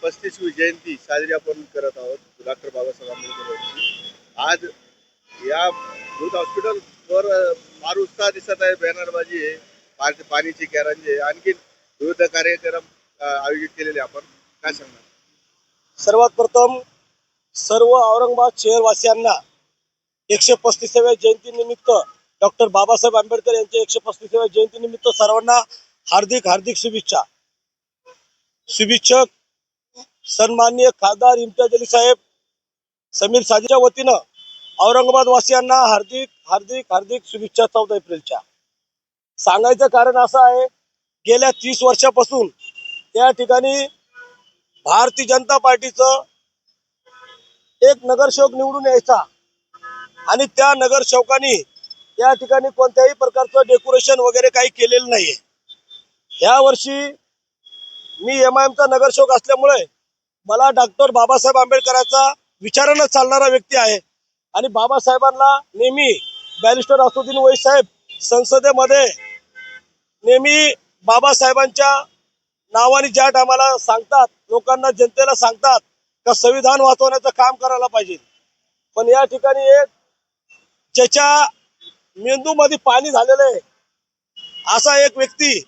35वी जयंती साजरी आपण करत आहोत डॉक्टर बाबासाहेब आंबेडकर यांची. आज या दूध हॉस्पिटल वर फार उत्साह दिसत आहे. बॅनरबाजी आहे, पाणीची कॅरंजे, आणखी विविध कार्यक्रम आयोजित केलेले. आपण काय सांगणार? सर्वात प्रथम सर्व औरंगाबाद शहरवासियांना 135व्या जयंतीनिमित्त डॉक्टर बाबासाहेब आंबेडकर यांच्या 135व्या जयंतीनिमित्त सर्वांना हार्दिक हार्दिक शुभेच्छा. शुभेच्छक सन्माननीय खासदार इम्तियाज अली साहेब समीर साजेच्या वतीनं औरंगाबाद वासियांना हार्दिक हार्दिक हार्दिक शुभेच्छा. 14 एप्रिलच्या सांगायचं कारण असं आहे, गेल्या 30 वर्षापासून त्या ठिकाणी भारतीय जनता पार्टीचं एक नगरसेवक निवडून यायचा आणि त्या नगरसेवकांनी या ठिकाणी कोणत्याही प्रकारचं डेकोरेशन वगैरे काही केलेलं नाहीये. या वर्षी मी MIMचा नगरसेवक असल्यामुळे मला डॉक्टर बाबासाहेब आंबेडकरांचा विचारानं चालणारा व्यक्ती आहे आणि बाबासाहेबांना नेहमी बॅरिस्टर असुद्दीन ओवैसी साहेब संसदेमध्ये नेहमी बाबासाहेबांच्या नावाने ज्या टायमाला सांगतात, लोकांना जनतेला सांगतात का संविधान वाचवण्याचं काम करायला पाहिजे, पण या ठिकाणी एक ज्याच्या मेंदूमध्ये पाणी झालेलं आहे असा एक व्यक्ती,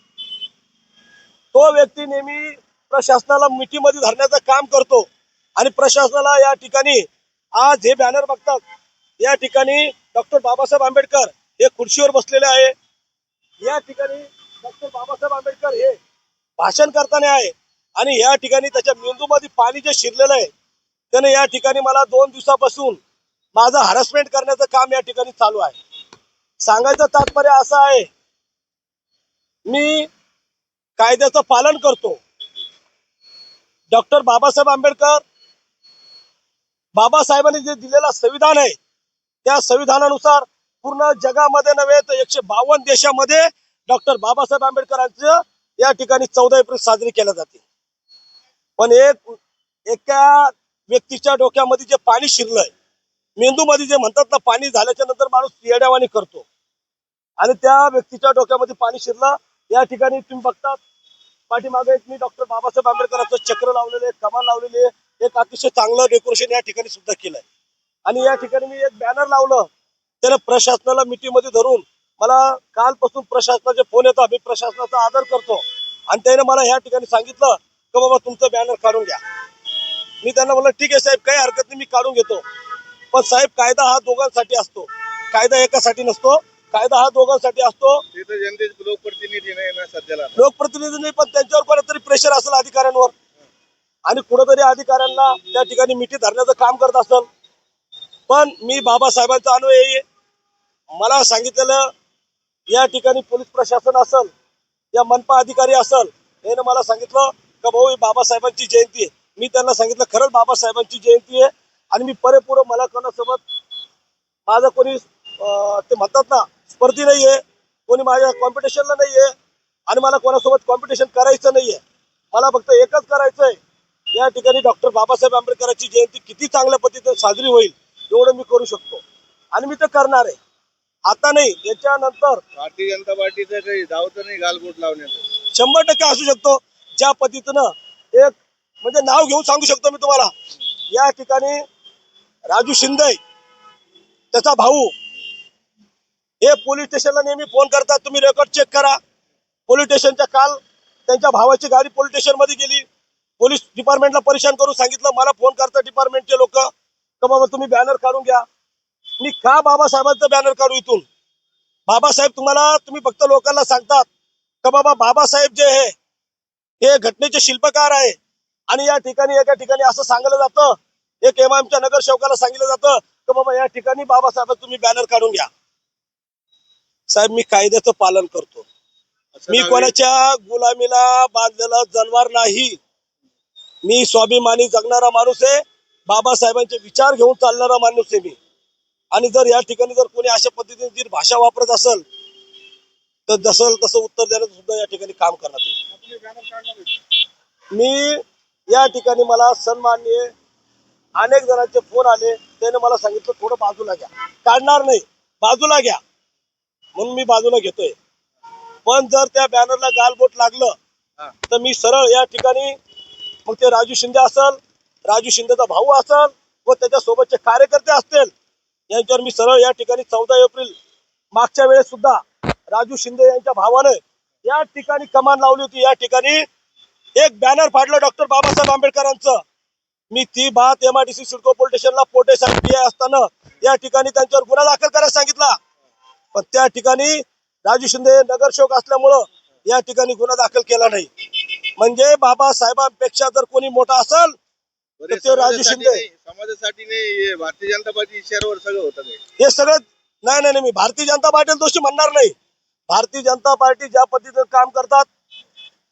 तो व्यक्ती नेहमी प्रशासनाला मिठीमध्ये धरण्याचं काम करतो आणि प्रशासनाला या ठिकाणी आज हे बॅनर बघतात, या ठिकाणी डॉक्टर बाबासाहेब आंबेडकर हे खुर्चीवर बसलेले आहे. या ठिकाणी डॉक्टर बाबासाहेब आंबेडकर हे भाषण करताना आहे आणि या ठिकाणी त्याच्या मेंदूमध्ये पाणी जे शिरलेलं आहे त्याने या ठिकाणी मला 2 दिवसापासून माझं हॅरेसमेंट करण्याचं काम या ठिकाणी चालू आहे. सांगायचं तात्पर्य असं आहे, मी कायद्याचं पालन करतो. डॉक्टर बाबासाहेब आंबेडकर बाबासाहेबांनी जे दिलेला संविधान आहे त्या संविधानानुसार पूर्ण जगामध्ये नव्हे तर 152 देशामध्ये डॉक्टर बाबासाहेब आंबेडकरांचं या ठिकाणी 14 एप्रिल साजरी केल्या जाते. पण एका व्यक्तीच्या डोक्यामध्ये जे पाणी शिरलंय, मेंदूमध्ये जे म्हणतात ना, पाणी झाल्याच्या नंतर माणूस येड्यावानी करतो आणि त्या व्यक्तीच्या डोक्यामध्ये पाणी शिरलं. या ठिकाणी तुम्ही बघतात पाठीमागे मी डॉक्टर बाबासाहेब आंबेडकरांचं चक्र लावलेले, कमान लावलेले, एक अतिशय चांगलं डेकोरेशन या ठिकाणी सुद्धा केलंय आणि या ठिकाणी मी एक बॅनर लावलं. त्याला प्रशासनाला मिठीमध्ये धरून मला कालपासून प्रशासनाचे फोन येतात. मी प्रशासनाचा आदर करतो आणि त्याने मला या ठिकाणी सांगितलं की बाबा तुमचं बॅनर काढून घ्या. मी त्यांना म्हणलं ठीक आहे साहेब, काही हरकत नाही, मी काढून घेतो. पण साहेब, कायदा हा दोघांसाठी असतो, कायदा एकासाठी नसतो. कायदा हा दोघांसाठी असतो. लोकप्रतिनिधी नाही ना सध्याला, लोकप्रतिनिधी नाही, पण त्यांच्यावर कुठेतरी प्रेशर असेल अधिकाऱ्यांवर आणि कुठेतरी अधिकाऱ्यांना त्या ठिकाणी मिठी धरण्याचं काम करत असेल. पण मी बाबासाहेबांचा अनुयायी आहे. मला सांगितलेलं या ठिकाणी पोलीस प्रशासन असेल या मनपा अधिकारी असेल, याने मला सांगितलं का भाऊ ही बाबासाहेबांची जयंती आहे. मी त्यांना सांगितलं खरंच बाबासाहेबांची जयंती आहे आणि मी पुरेपूर, मला कोणासोबत माझं कोणी ते म्हणतात ना स्पर्धी नाहीये, कोणी माझ्या कॉम्पिटिशनला नाहीये आणि मला कोणासोबत कॉम्पिटिशन करायचं नाहीये. मला फक्त एकच करायचंय, या ठिकाणी डॉक्टर बाबासाहेब आंबेडकरांची जयंती किती चांगल्या पद्धतीने साजरी होईल एवढं मी करू शकतो आणि मी ते करणार आहे. आता नाही, याच्यानंतर भारतीय जनता पार्टीचं काही धावतं नाही गालबोट लावण्याचं. 100% असू शकतो. ज्या पद्धतीनं एक म्हणजे नाव घेऊन सांगू शकतो मी तुम्हाला, या ठिकाणी राजू शिंदे त्याचा भाऊ हे पोलीस स्टेशनला नेहमी फोन करतात, तुम्ही रेकॉर्ड चेक करा. पोलीस स्टेशनच्या काल त्यांच्या भावाची गाडी पोलीस स्टेशन मध्ये गेली. पोलीस डिपार्टमेंटला परेशान करून सांगितलं, मला फोन करतात डिपार्टमेंटचे लोक का बाबा तुम्ही बॅनर काढून घ्या. मी का बाबासाहेबांचं बॅनर काढू इथून? बाबासाहेब तुम्ही फक्त लोकांना सांगतात का बाबा बाबासाहेब जे आहे हे घटनेचे शिल्पकार आहे आणि या ठिकाणी एका ठिकाणी असं सांगितलं जातं, एक MIMच्या नगरसेवकाला सांगितलं जातं की बाबा या ठिकाणी बाबासाहेब तुम्ही बॅनर काढून घ्या. साहेब, मी कायद्याचं पालन करतो. मी कोणाच्या गुलामीला बांधलेला जनावर नाही. मी स्वाभिमानी जगणारा माणूस आहे. बाबासाहेबांचे विचार घेऊन चालणारा माणूस आहे मी. आणि जर या ठिकाणी जर कोणी अशा पद्धतीने जर भाषा वापरत असेल तर जसं तसं उत्तर देण्याचं सुद्धा या ठिकाणी काम करण्यात येईल. मी या ठिकाणी मला सन्माननीय अनेक जणांचे फोन आले, त्याने मला सांगितलं थोडं बाजूला घ्या. काढणार नाही, बाजूला घ्या, म्हणून मी बाजूला घेतोय. पण जर त्या बॅनरला गालबोट लागलं तर मी सरळ या ठिकाणी मग ते राजू शिंदे असल, राजू शिंदेचा भाऊ असल व त्याच्या सोबतचे कार्यकर्ते असतील, यांच्यावर मी सरळ या ठिकाणी 14 एप्रिल मागच्या वेळेस सुद्धा राजू शिंदे यांच्या भावाने या ठिकाणी कमान लावली होती. या ठिकाणी एक बॅनर फाडलं डॉक्टर बाबासाहेब आंबेडकरांचं. मी ती बात MIDC सिडको पोलीस स्टेशनला पोटे साहेब PI असताना या ठिकाणी त्यांच्यावर गुन्हा दाखल करायला सांगितला, पण त्या ठिकाणी राजू शिंदे नगरसेवक असल्यामुळं या ठिकाणी गुन्हा दाखल केला नाही. म्हणजे बाबासाहेबांपेक्षा जर कोणी मोठा असेल तर ते राजू शिंदे. समाजासाठी नाही, हे भारतीय जनता पार्टी इशाऱ्यावर सगळं होतं नाही. हे सगळं नाही, मी भारतीय जनता पार्टीला दोषी म्हणणार नाही. भारतीय जनता पार्टी ज्या पद्धतीनं काम करतात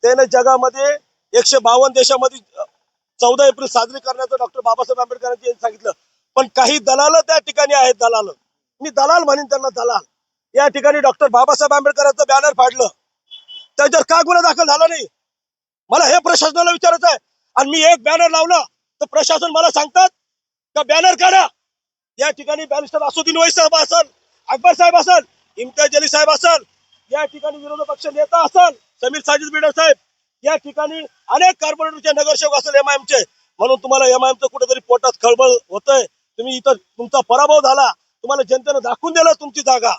त्याने जगामध्ये 152 देशामध्ये 14 एप्रिल साजरी करण्याचं डॉक्टर बाबासाहेब आंबेडकरांनी सांगितलं. पण काही दलाल त्या ठिकाणी आहेत, दलाल, मी दलाल म्हणेन त्यांना, दलाल. या ठिकाणी डॉक्टर बाबासाहेब आंबेडकरांचं बॅनर फाडलं, त्याच्यावर का गुन्हा दाखल झाला नाही मला हे प्रशासनाला विचारायचं आहे. आणि मी एक बॅनर लावला तर प्रशासन मला सांगतात का बॅनर काढा. या ठिकाणी बॅरिस्टर असुद्दीन ओवैसी साहेब असल, अकबर साहेब असल, इम्तियाज अली साहेब असल, या ठिकाणी विरोधी पक्ष नेता असल समीर साजिद बिडर साहेब, या ठिकाणी अनेक कॉर्पोरेटरचे नगरसेवक असेल MIMचे. म्हणून तुम्हाला MIMचं कुठेतरी पोटात खळबळ होतंय. तुम्ही इथं तुमचा पराभव झाला, तुम्हाला जनतेनं दाखवून दिलं तुमची जागा,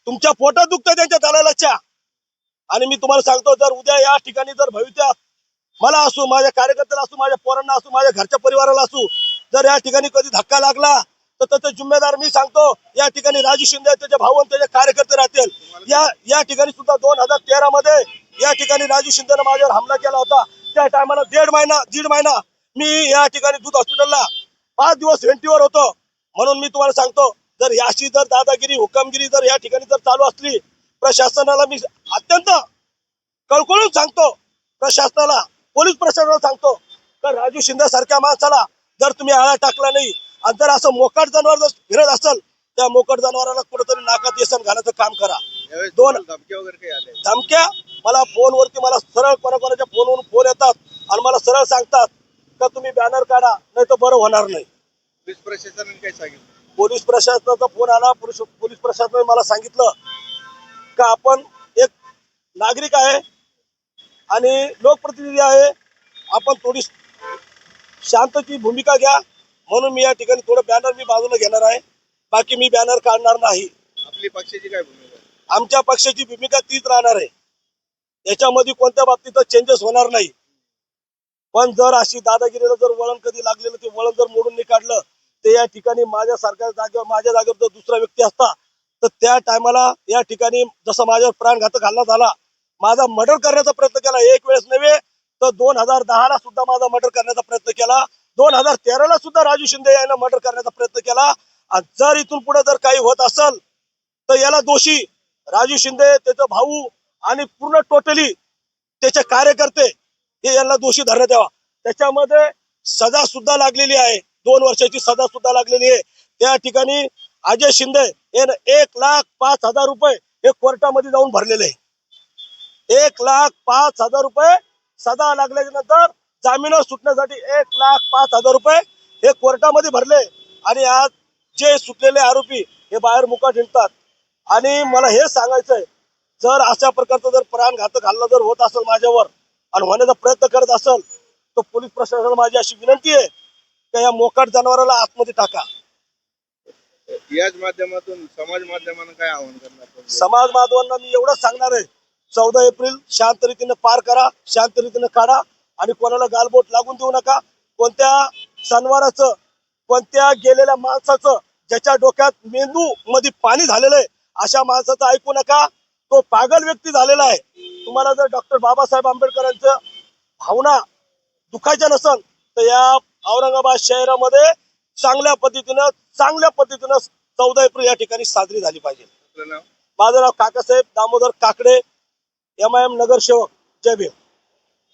तुमच्या पोटात दुखतंय त्यांच्या दलालाच्या. आणि मी तुम्हाला सांगतो, जर उद्या या ठिकाणी जर भविष्यात मला असू, माझ्या कार्यकर्त्याला असू, माझ्या पोरांना असू, माझ्या घरच्या परिवाराला असू, जर या ठिकाणी कधी धक्का लागला तर त्याचा जिम्मेदार मी सांगतो या ठिकाणी राजू शिंदे, त्याचे भाऊ आणि त्याचे कार्यकर्ते राहतील. या ठिकाणी सुद्धा 2013 मध्ये या ठिकाणी राजू शिंदेनं माझ्यावर हमला केला होता. त्या टायमाला दीड महिना मी या ठिकाणी दूध हॉस्पिटलला 5 दिवस व्हेंटीवर होतो. म्हणून मी तुम्हाला सांगतो, जर याची जर दादागिरी, हुकमगिरी जर या ठिकाणी जर चालू असली, प्रशासनाला मी अत्यंत कळकळून सांगतो, प्रशासनाला, पोलीस प्रशासनाला सांगतो तर राजू शिंदे सारख्या माणसाला जर तुम्ही आळा टाकला नाही आणि जर असं मोकाट जनावर जर फिरत असेल, त्या मोकाट जनावराला कुठेतरी नाकात येसन घालायचं काम करा. दोन धमक्या वगैरे काही आले? धमक्या मला फोनवरती, मला सरळ कोणाकोणाच्या फोनवरून फोन येतात आणि मला सरळ सांगतात का तुम्ही बॅनर काढा नाही तर बरं होणार नाही. पोलीस प्रशासनाने काय सांगितलं? पोलीस प्रशासनाचा फोन आला. पोलीस प्रशासनाने मला सांगितलं का आपण एक नागरिक आहे आणि लोकप्रतिनिधी आहे, आपण थोडी शांतची भूमिका घ्या. म्हणून मी या ठिकाणी थोडं बॅनर मी बाजूला घेणार आहे, बाकी मी बॅनर काढणार नाही. आपली पक्षाची काय भूमिका? आमच्या पक्षाची भूमिका तीच राहणार आहे, याच्यामध्ये कोणत्या बाबतीत चेंजेस होणार नाही. पण जर अशी दादागिरीला जर वळण कधी लागलेलं, ते वळण जर मोडून नाही काढलं, ते या ठिकाणी माझ्या जागेवर जर दुसरा व्यक्ती असता तर त्या टायमाला या ठिकाणी जसं माझ्यावर प्राणघातक हल्ला झाला, माझा मर्डर करण्याचा प्रयत्न केला. एक वेळेस नव्हे तर 2010ला सुद्धा माझा मर्डर करण्याचा प्रयत्न केला. 2013ला सुद्धा राजू शिंदे यानं मर्डर करण्याचा प्रयत्न केला. आणि जर इथून पुढे जर काही होत असेल तर याला दोषी राजू शिंदे, त्याचा भाऊ आणि पूर्ण टोटली त्याचे कार्यकर्ते, हे यांना दोषी धरण्यात यावा. त्याच्यामध्ये सजा सुद्धा लागलेली आहे, 2 वर्षाची सजा सुद्धा लागलेली आहे. त्या ठिकाणी अजय शिंदे यानं 1,05,000 रुपये हे कोर्टामध्ये जाऊन भरलेले आहे. 1,05,000 रुपये सजा लागल्याच्या नंतर जामीनावर सुटण्यासाठी 1,05,000 रुपये हे कोर्टामध्ये भरले. आणि आज जे सुटलेले आरोपी हे बाहेर मुकाट हिंडतात. आणि मला हे सांगायचंय, जर अशा प्रकारचा जर प्राणघातक हल्ला जर होत असेल माझ्यावर आणि होण्याचा प्रयत्न करत असेल तर पोलीस प्रशासनाला माझी अशी विनंती आहे की या मोकाट जनावराला आतमध्ये टाका. याच माध्यमातून समाज माध्यमांना काय आवाहन करणार? समाज माध्यमांना मी एवढंच सांगणार आहे, 14 एप्रिल शांत रीतीने पार करा, शांत रीतीने काढा आणि कोणाला गालबोट लागून देऊ नका. कोणत्या सणवाराचं, कोणत्या गेलेल्या माणसाचं, ज्याच्या डोक्यात मेंदू मध्ये पाणी झालेलं आहे, अशा माणसाचं ऐकू नका. तो पागल व्यक्ती झालेला आहे. तुम्हाला जर डॉक्टर बाबासाहेब आंबेडकरांचं भावना दुखायच्या नसेल तर या औरंगाबाद शहरामध्ये चांगल्या पद्धतीनं 14 एप्रिल या ठिकाणी साजरी झाली पाहिजे. आपलं नाव? माझं नाव काकासाहेब दामोदर काकडे, MIM नगरसेवक. जय भीम.